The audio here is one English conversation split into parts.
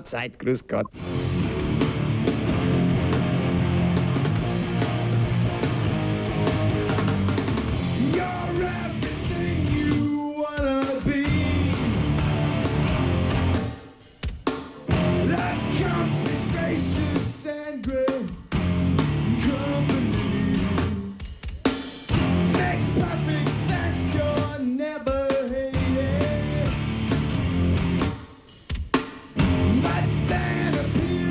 Mahlzeit, grüß Gott. You're everything you wanna be. That company's gracious and great company. Makes perfect sense, you're never hated. But then appears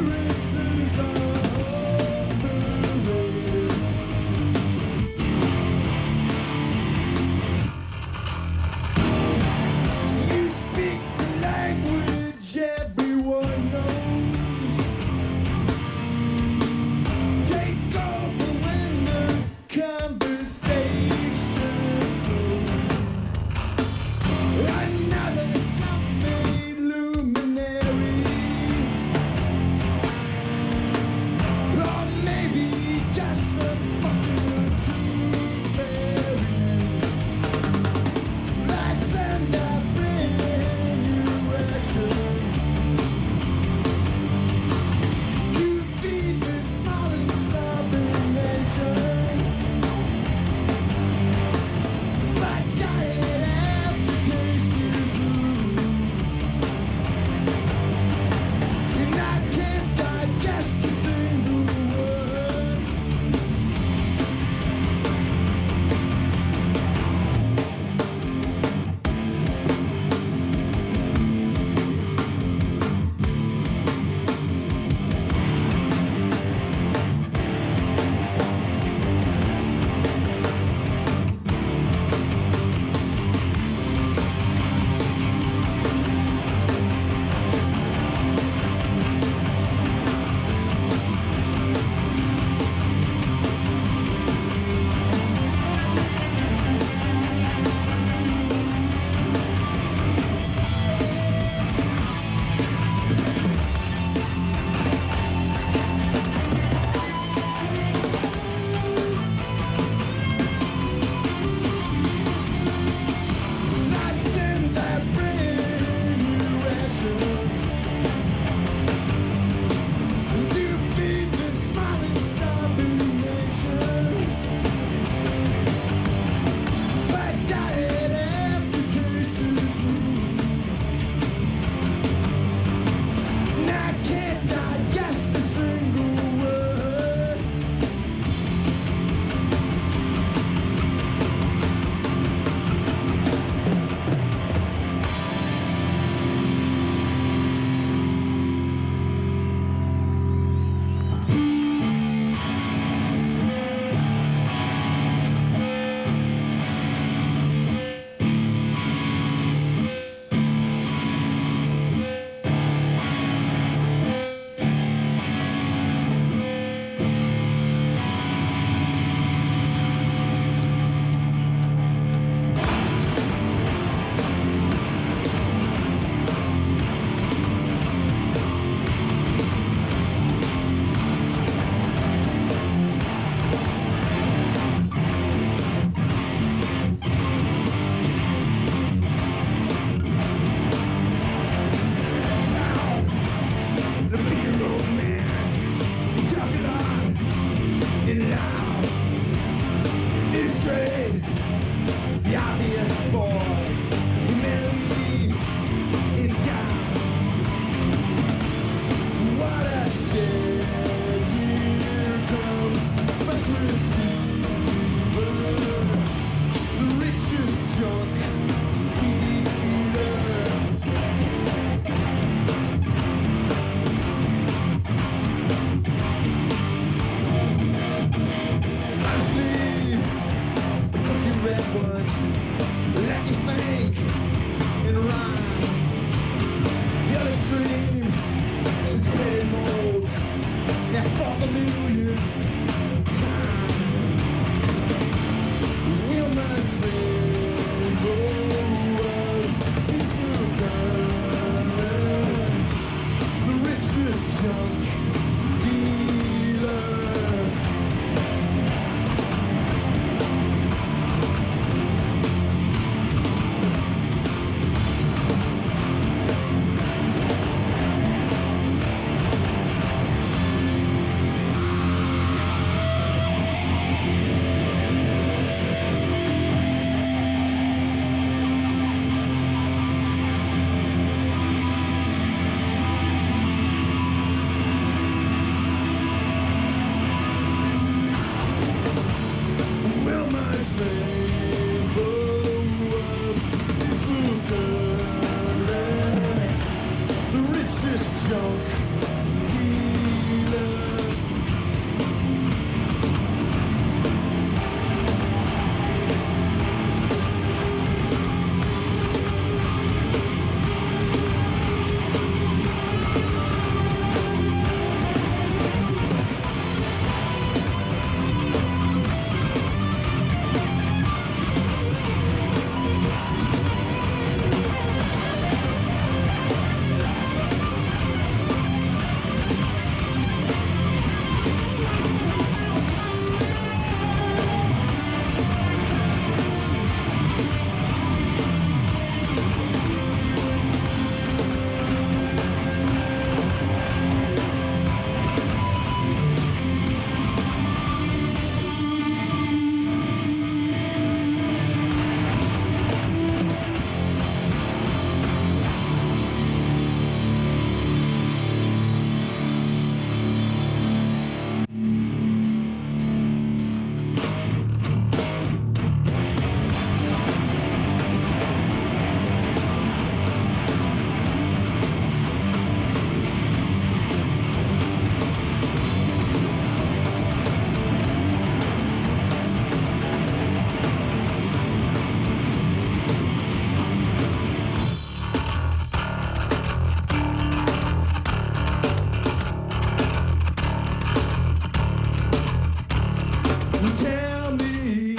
Tell me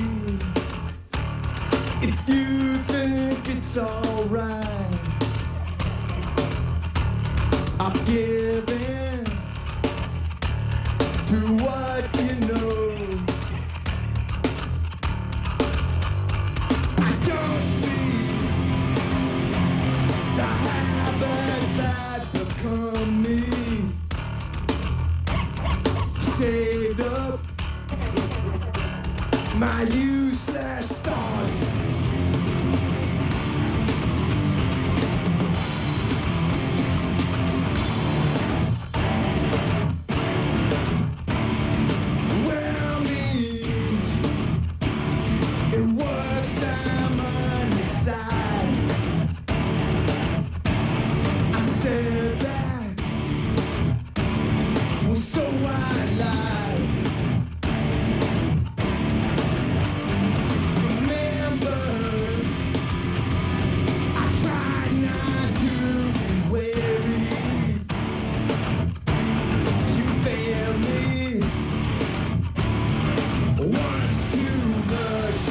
if you think it's alright. I'm giving to what you know. I don't see the habits that become me. Saved up my useless thoughts. Well means it works, I'm on your side. I said that, well, so I lied. Remember, I tried not to be wary. You failed me once too much.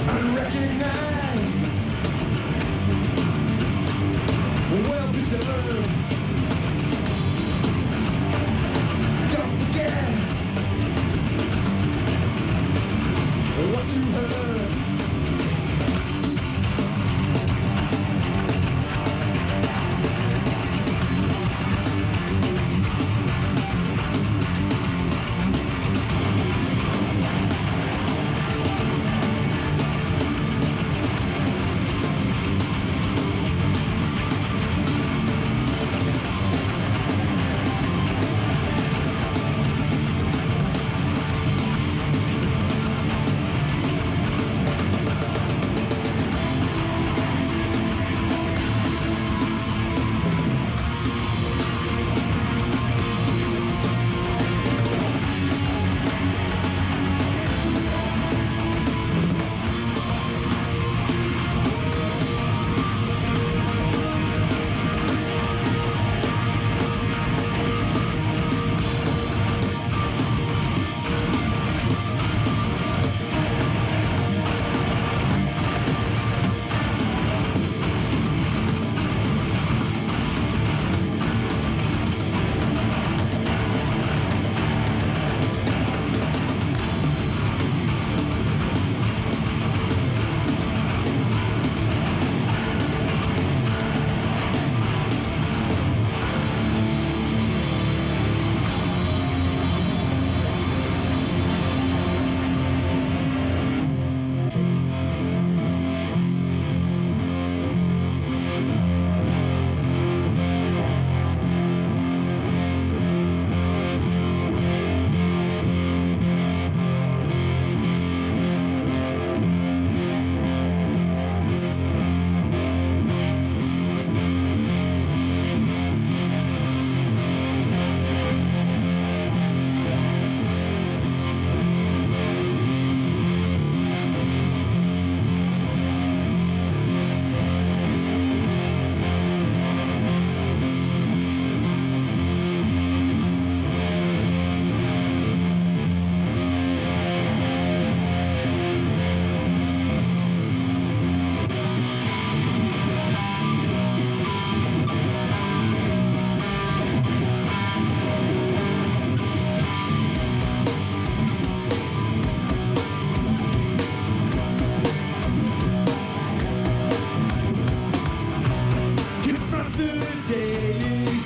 Unrecognized, well preserved. Don't forget what you heard.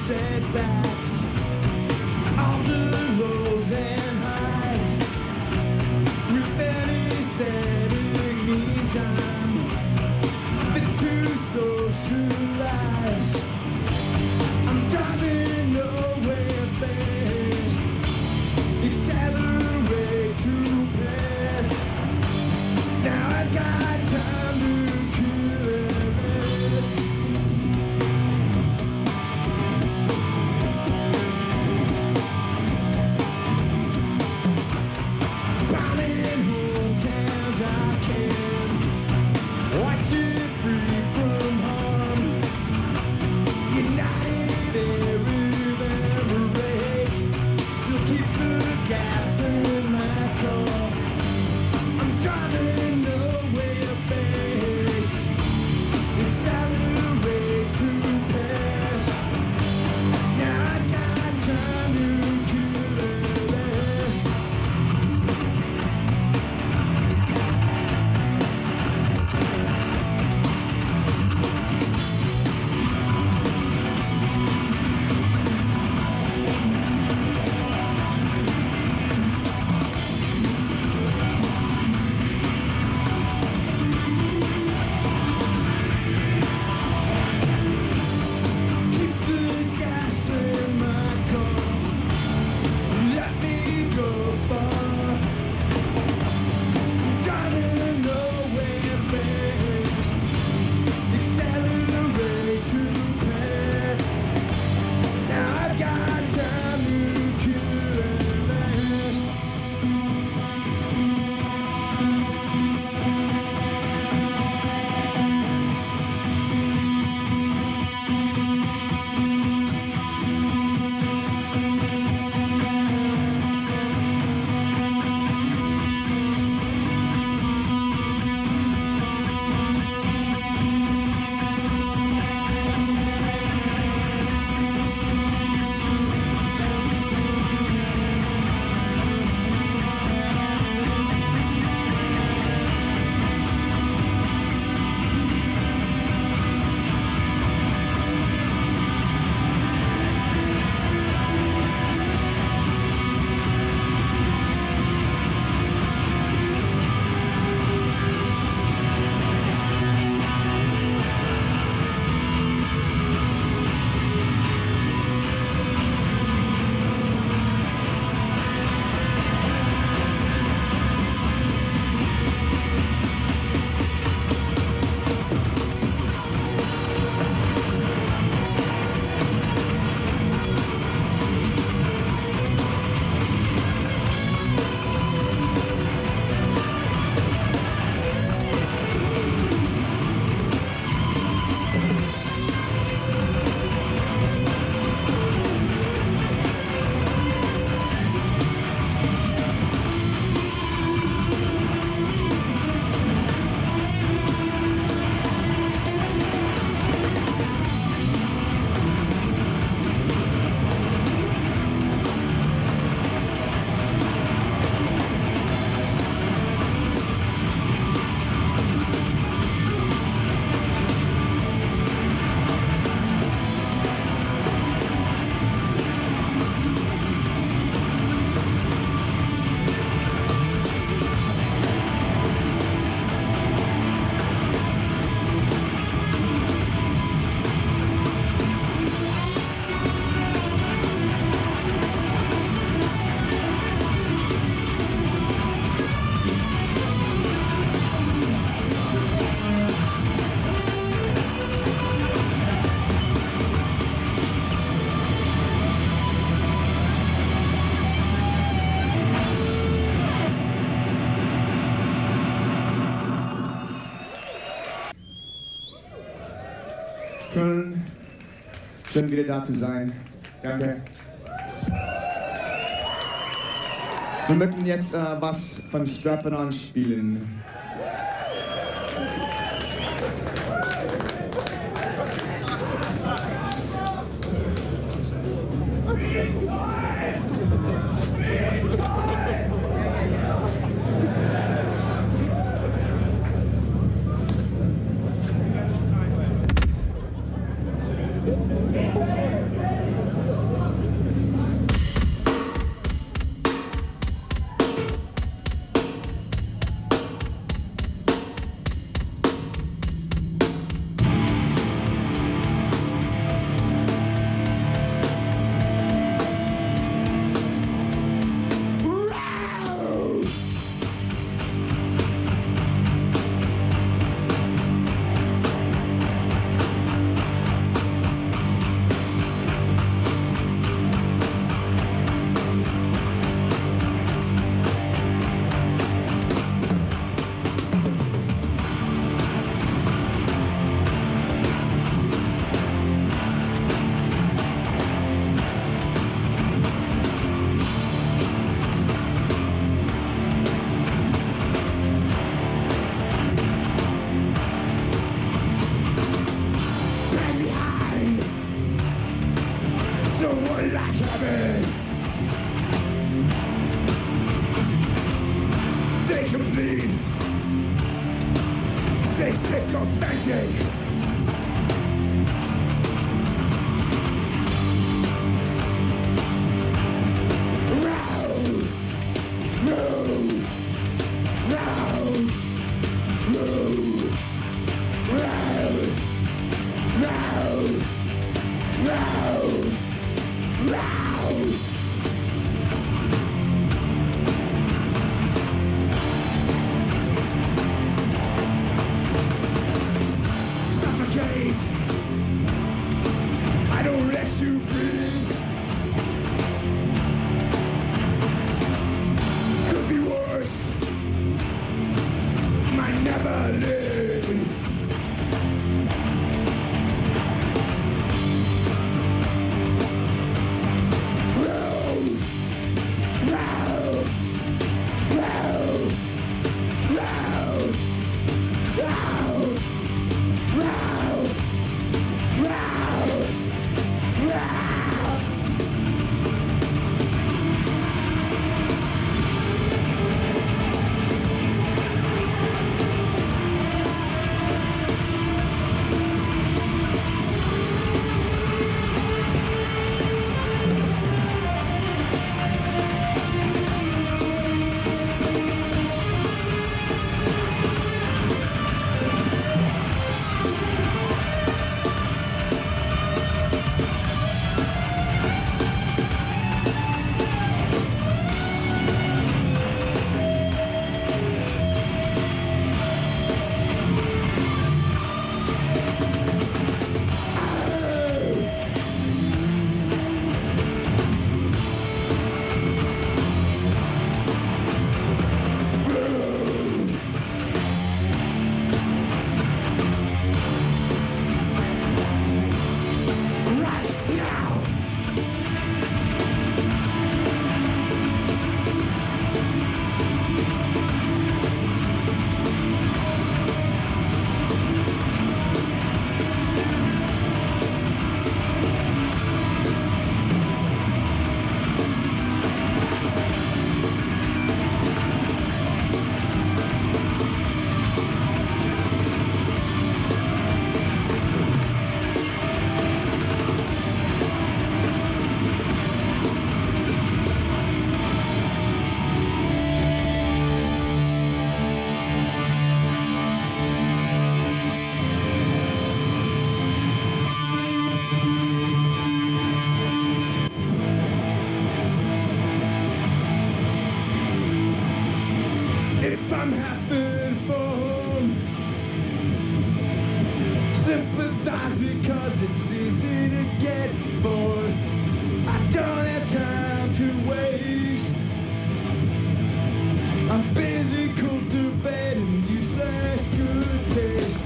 Setbacks, all the lows and highs, with any aesthetic meantime, fit to socialize. I'm driving nowhere fast, accelerate too fast. Now I got time to kill it. Watch it free from Köln. Schön wieder da zu sein. Danke. Wir möchten jetzt was von Strap-It On spielen. Stay sick or fancy. Round, round, round, round, round, round, round, round. I don't let you breathe. Could be worse. Might never live. Round, round, round, round, round, round, round. If I'm having fun, sympathize because it's easy to get bored. I don't have time to waste. I'm busy cultivating useless good taste.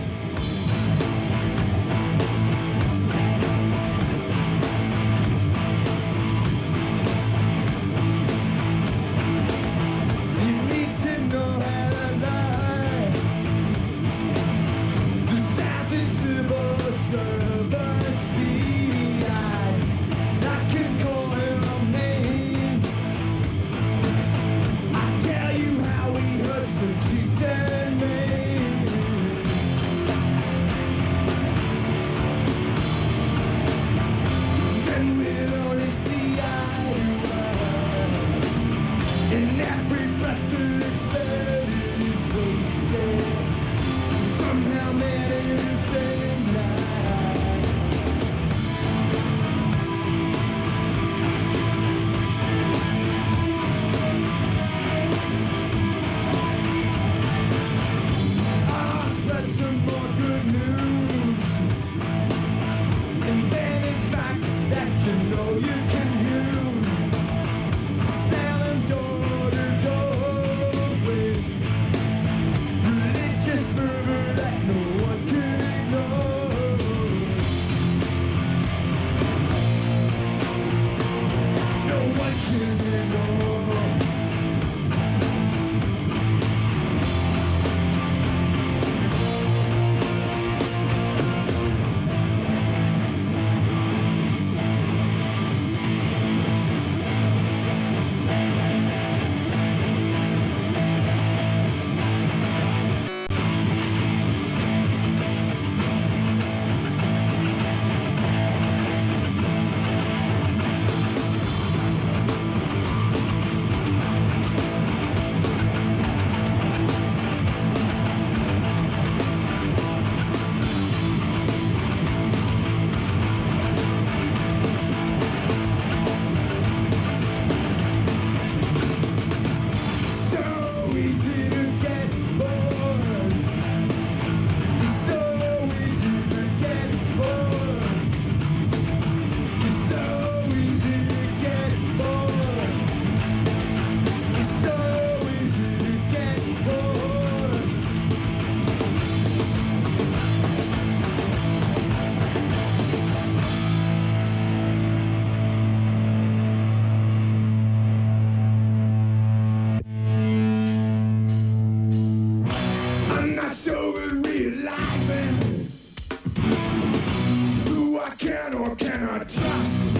I can or cannot trust.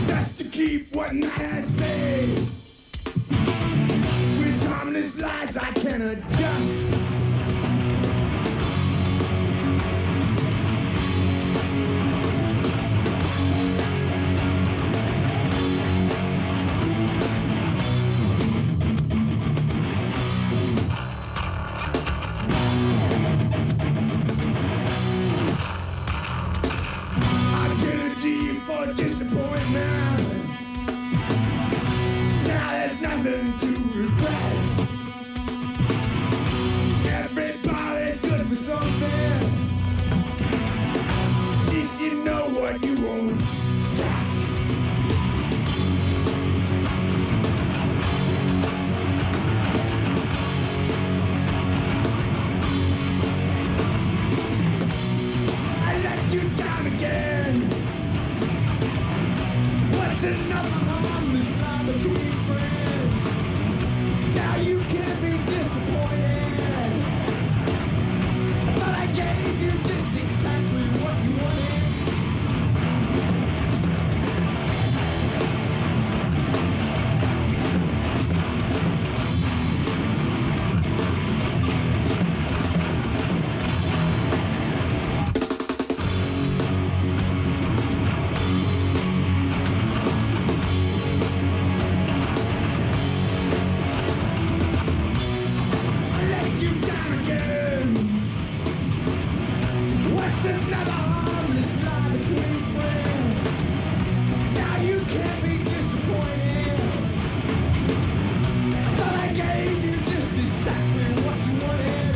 Best to keep what night has made. With harmless lies I can adjust. Disappointment. Now there's nothing to regret. Everybody's good for something. At least you know what you won't get. I let you down again. What's another harmless lie between friends? Now you can't be disappointed. I thought I gave you just exactly what you wanted. Another harmless lie between friends. Now you can't be disappointed. I thought I gave you just exactly what you wanted.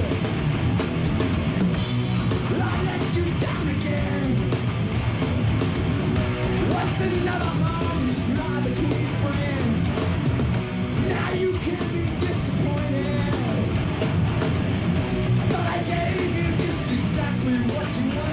Well, I let you down again. What's another harmless lie between friends? Now you can't be disappointed. I thought I gave you just exactly what you wanted.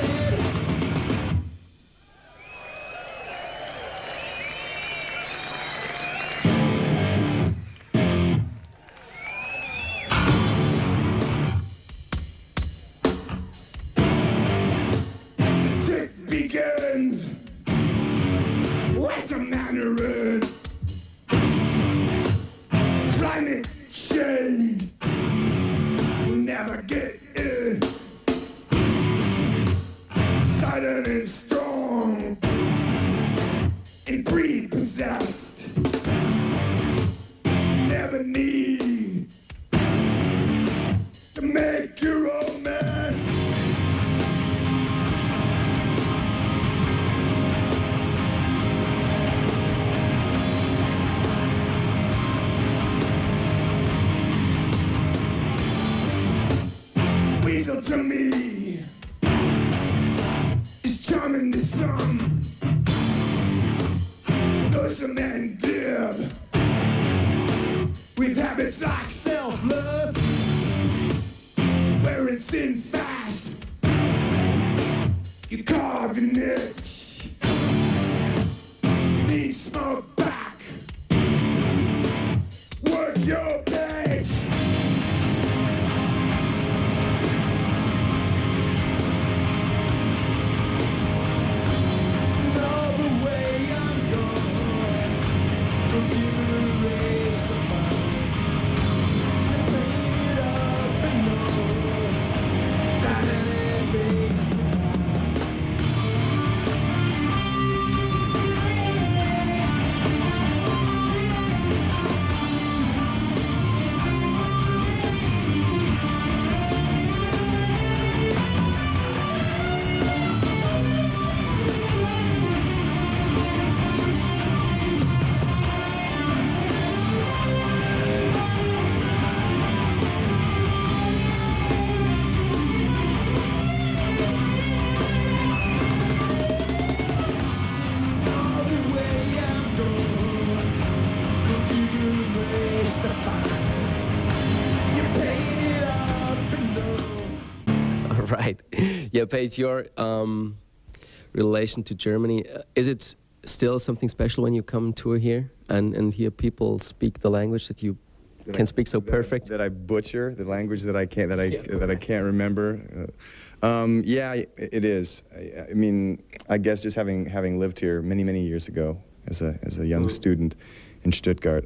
Begins. Where's the Mandarin? Climate change will never get in. Silent and strong and prepossessed. Never need to make your own mess. To me is charming to some. Those some men give with habits like self-love, wearing thin fast. You carve your niche, need smoke back, work your page. Right. Yeah, Paige, your relation to Germany, is it still something special when you come tour here and hear people speak the language that you can speak so perfect? That I butcher, the language that I can't remember. Yeah, it is. I mean, I guess just having lived here many years ago as a young student in Stuttgart,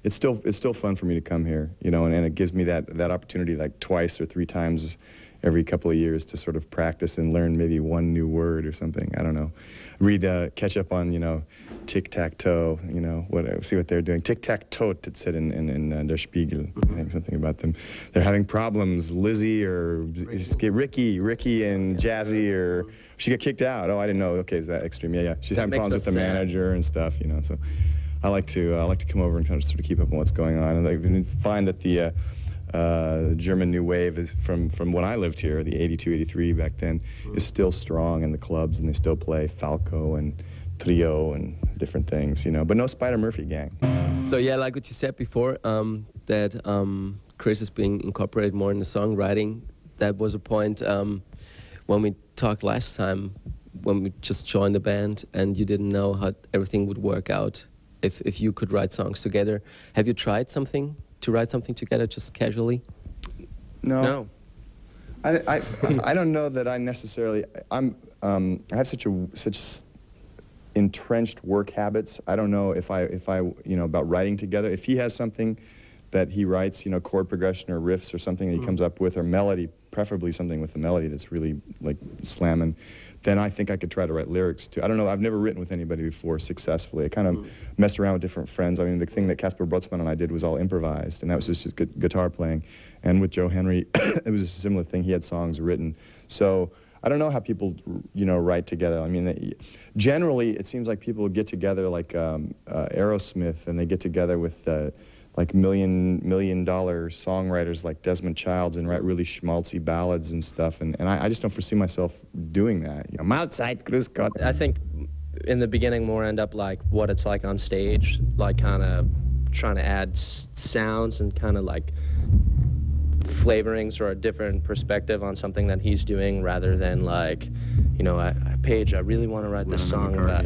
it's still fun for me to come here, you know, and it gives me that opportunity like twice or three times every couple of years to sort of practice and learn maybe one new word or something. I don't know. Catch up on, you know, tic-tac-toe, you know, see what they're doing. Tic-tac-toe, it said in Der Spiegel, I think something about them. They're having problems. Lizzie or Ricky and Jazzy, or she got kicked out. Oh, I didn't know. Okay, is that extreme? Yeah. She's having problems with the manager and stuff, you know, so I like to come over and kind of sort of keep up on what's going on. And I find that the German New Wave is from when I lived here, the 82, 83 back then, is still strong in the clubs, and they still play Falco and Trio and different things, you know, but no Spider Murphy gang. So yeah, like what you said before, that Chris is being incorporated more in the songwriting. That was a point when we talked last time, when we just joined the band and you didn't know how everything would work out if you could write songs together. Have you tried to write something together just casually? No. I don't know that I necessarily. I have such entrenched work habits. I don't know if I you know, about writing together. If he has something that he writes, you know, chord progression or riffs or something that he comes up with, or melody, preferably something with a melody that's really like slamming, then I think I could try to write lyrics too. I don't know, I've never written with anybody before successfully. I kind of messed around with different friends. I mean, the thing that Casper Brotzmann and I did was all improvised, and that was just guitar playing. And with Joe Henry, it was a similar thing. He had songs written. So I don't know how people, you know, write together. I mean, generally, it seems like people get together like Aerosmith, and they get together with like million dollar songwriters like Desmond Childs and write really schmaltzy ballads and stuff. And I just don't foresee myself doing that. You know, Mahlzeit, grüß Gott. I think in the beginning more end up like what it's like on stage, like kind of trying to add sounds and kind of like flavorings or a different perspective on something that he's doing, rather than like, you know, Paige, I really want to write this song about,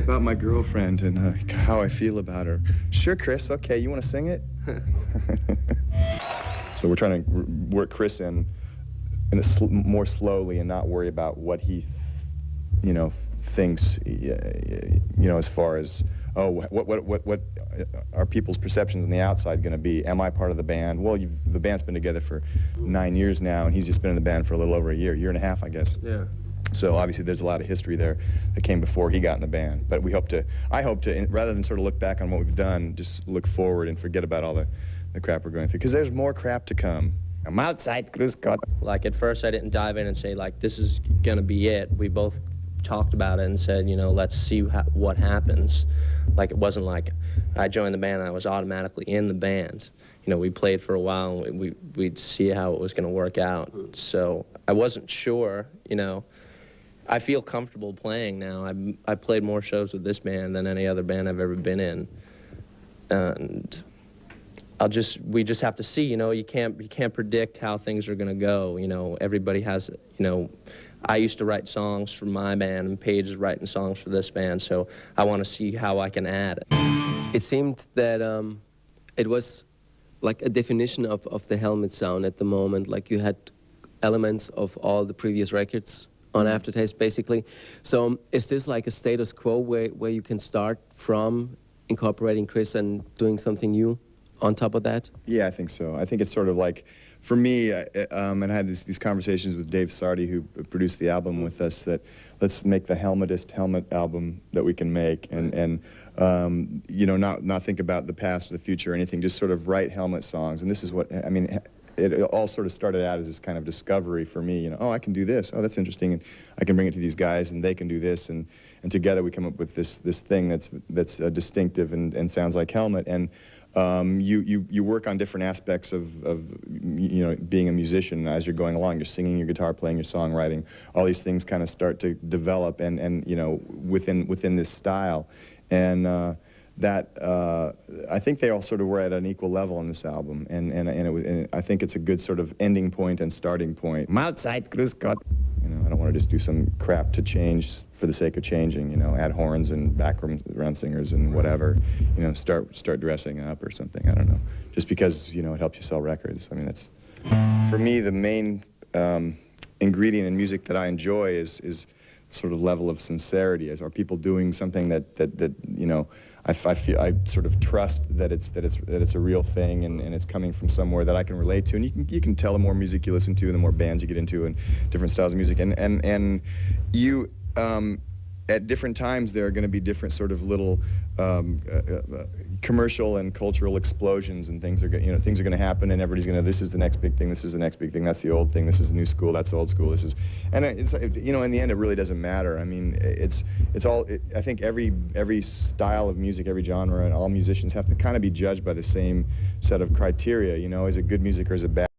about my girlfriend and how I feel about her. Sure, Chris, okay, you want to sing it? So we're trying to work Chris in more slowly and not worry about what he, you know, thinks, you know, as far as, oh, what are people's perceptions on the outside going to be? Am I part of the band? Well, the band's been together for 9 years now, and he's just been in the band for a little over a year and a half, I guess. Yeah. So obviously there's a lot of history there that came before he got in the band. But I hope to, rather than sort of look back on what we've done, just look forward and forget about all the crap we're going through. Because there's more crap to come. Mahlzeit, grüß Gott. Like at first I didn't dive in and say like, this is going to be it. We both talked about it and said, you know, let's see what happens. Like, it wasn't like I joined the band and I was automatically in the band. You know, we played for a while and we'd see how it was going to work out. So I wasn't sure, you know. I feel comfortable playing now. I played more shows with this band than any other band I've ever been in. And we just have to see, you know, you can't predict how things are going to go. You know, everybody has, you know, I used to write songs for my band, and Paige is writing songs for this band, so I want to see how I can add it. It seemed that it was like a definition of the Helmet sound at the moment. Like you had elements of all the previous records on Aftertaste, basically. So is this like a status quo where you can start from incorporating Chris and doing something new on top of that? Yeah, I think so. I think it's sort of like, for me, and I had these conversations with Dave Sardi, who produced the album with us, that let's make the Helmet album that we can make, and you know, not think about the past or the future or anything, just sort of write Helmet songs. And this is what, I mean, it all sort of started out as this kind of discovery for me, you know, oh, I can do this, oh, that's interesting, and I can bring it to these guys, and they can do this, and together we come up with this thing that's distinctive and sounds like Helmet. And you work on different aspects of you know, being a musician as you're going along. You're singing, your guitar playing, your songwriting. All these things kind of start to develop and you know, within this style. And I think they all sort of were at an equal level on this album. And I think it's a good sort of ending point and starting point. Mahlzeit, grüß Gott. You know, I don't want to just do some crap to change for the sake of changing, you know, add horns and background singers and whatever, you know, start dressing up or something, I don't know. Just because, you know, it helps you sell records. I mean, that's, for me, the main ingredient in music that I enjoy is sort of level of sincerity. Are people doing something that you know, I feel, I sort of trust that it's a real thing, and it's coming from somewhere that I can relate to. And you can tell the more music you listen to and the more bands you get into and different styles of music, and you at different times there are going to be different sort of little commercial and cultural explosions, and things are going to happen, and everybody's going to, this is the next big thing, this is the next big thing, that's the old thing, this is new school, that's old school, this is, and it's, you know, in the end it really doesn't matter. I mean, it's all, I think every style of music, every genre, and all musicians have to kind of be judged by the same set of criteria. You know, is it good music or is it bad?